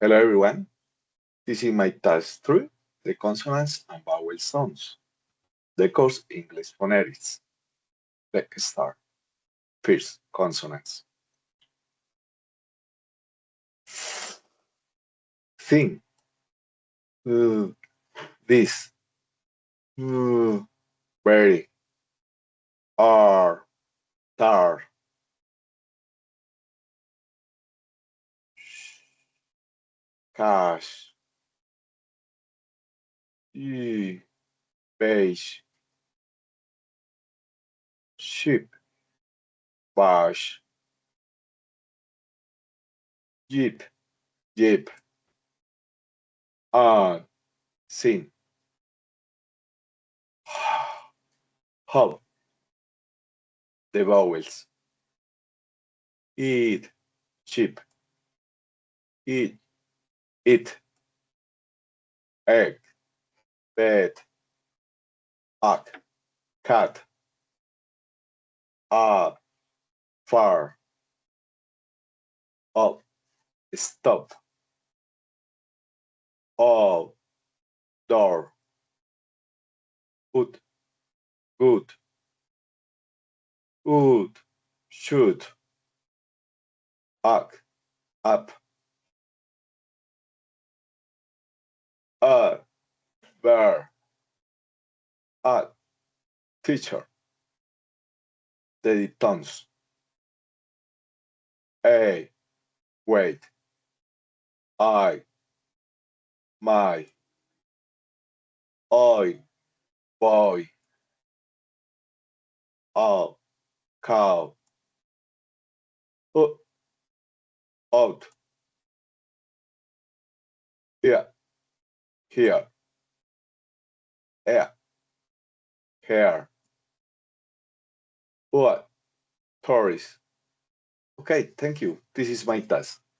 Hello everyone, this is my task 3, the consonants and vowel sounds. The course English phonetics. Let's start. First, consonants. Thing, uh, this, very, are, tar, cash, beige, sheep, bash, jeep, jeep, on, sin, hub, the vowels, eat, sheep, eat, it, egg, bed, ack, cat, up, far, up, stop, all, door, put, good, would, should, up, up, where, at, teacher, the diptongs, a, wait, I, my, I, boy, all, cow, out, out, here, here, air, hair, what, tourist. Okay, thank you. This is my task.